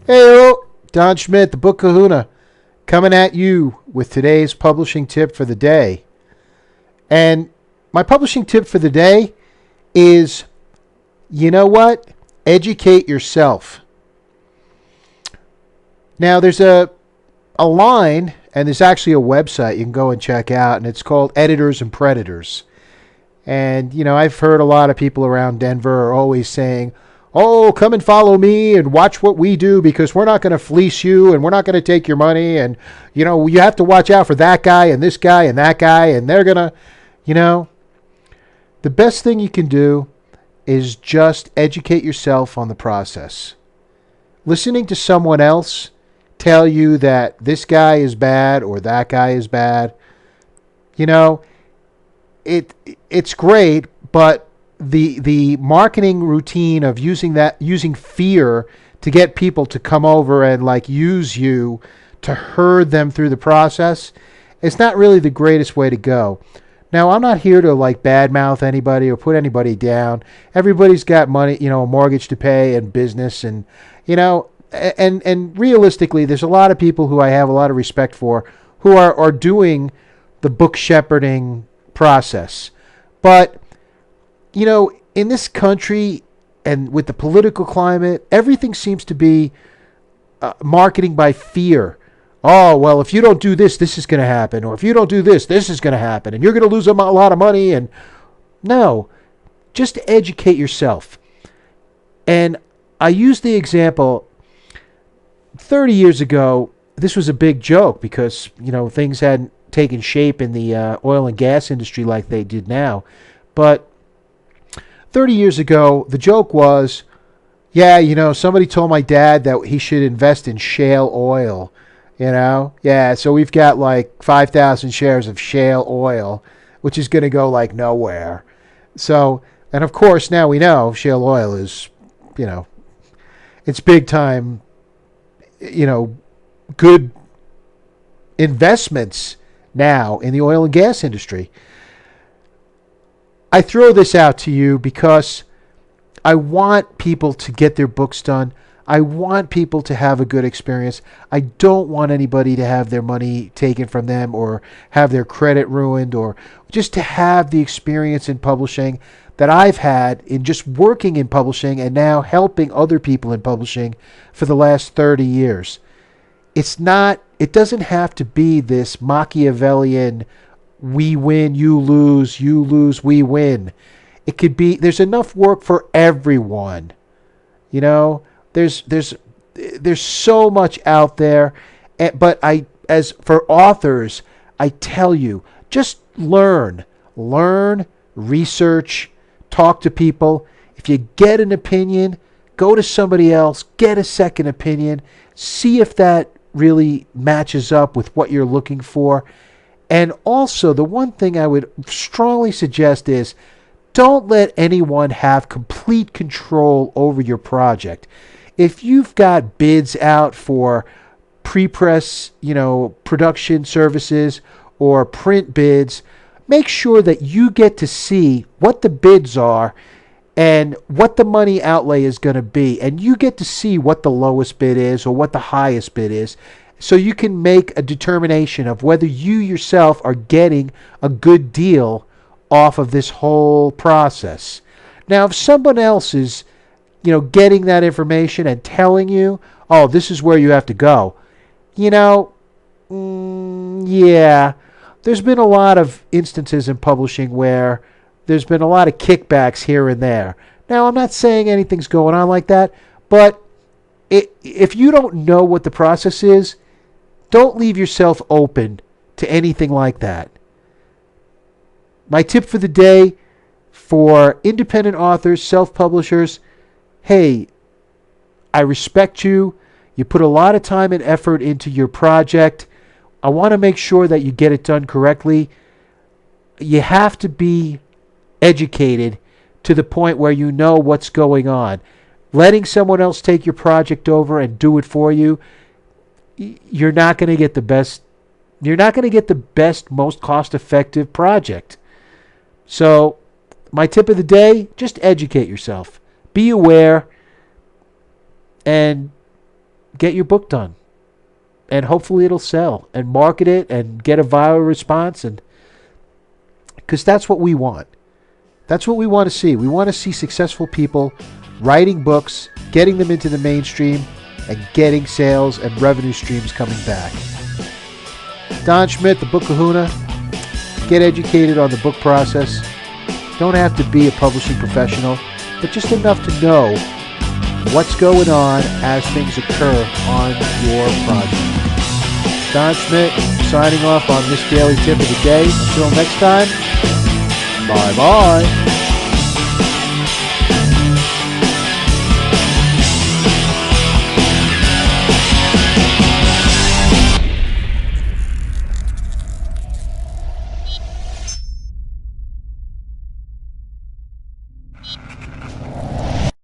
Hey, Don Schmidt, the Book Kahuna, coming at you with today's publishing tip for the day. And my publishing tip for the day is, you know what? Educate yourself. Now, there's a line, and there's actually a website you can go and check out, and it's called Editors and Predators. And, I've heard a lot of people around Denver are always saying, oh, come and follow me and watch what we do because we're not going to fleece you and we're not going to take your money. And, you have to watch out for that guy and this guy and that guy. And they're going to, the best thing you can do is just educate yourself on the process. Listening to someone else tell you that this guy is bad or that guy is bad, it's great, but the marketing routine of using fear to get people to come over and use you to herd them through the process, it's not really the greatest way to go. Now, I'm not here to badmouth anybody or put anybody down. Everybody's got money, a mortgage to pay and business, and and realistically, there's a lot of people who I have a lot of respect for who are doing the book shepherding process. But, in this country and with the political climate, everything seems to be marketing by fear. Oh, well, if you don't do this, this is going to happen. Or if you don't do this, this is going to happen. And you're going to lose a lot of money. And no, just educate yourself. And I use the example 30 years ago. This was a big joke because, things hadn't taken shape in the oil and gas industry like they did now. But 30 years ago, the joke was, yeah, somebody told my dad that he should invest in shale oil. Yeah, so we've got 5,000 shares of shale oil, which is going to go nowhere. So, and of course, now we know shale oil is, it's big time, good investments now in the oil and gas industry. I throw this out to you because I want people to get their books done. I want people to have a good experience. I don't want anybody to have their money taken from them or have their credit ruined, or just to have the experience in publishing that I've had in just working in publishing and now helping other people in publishing for the last 30 years. It doesn't have to be this Machiavellian, we win, you lose, we win. It could be, there's enough work for everyone. There's so much out there, but as for authors, I tell you, just learn, research, talk to people. If you get an opinion, go to somebody else, get a second opinion, see if that really matches up with what you're looking for. And also, the one thing I would strongly suggest is don't let anyone have complete control over your project. If you've got bids out for pre-press, production services or print bids, make sure that you get to see what the bids are and what the money outlay is going to be. And you get to see what the lowest bid is or what the highest bid is, so you can make a determination of whether you yourself are getting a good deal off of this whole process. Now, if someone else is getting that information and telling you, oh, this is where you have to go, yeah, there's been a lot of instances in publishing where there's been a lot of kickbacks here and there. Now, I'm not saying anything's going on like that, but if you don't know what the process is, don't leave yourself open to anything like that. My tip for the day for independent authors, self-publishers, hey, I respect you. You put a lot of time and effort into your project. I want to make sure that you get it done correctly. You have to be educated to the point where you know what's going on. Letting someone else take your project over and do it for you, you're not going to get the best. You're not going to get the best, most cost-effective project. So, my tip of the day, just educate yourself. Be aware and get your book done. And hopefully it'll sell, and market it and get a viral response, and because that's what we want. That's what we want to see. We want to see successful people writing books, getting them into the mainstream, and getting sales and revenue streams coming back. Don Schmidt, the Book Kahuna. Get educated on the book process. Don't have to be a publishing professional, but just enough to know what's going on as things occur on your project. Don Schmidt signing off on this daily tip of the day. Until next time, bye-bye.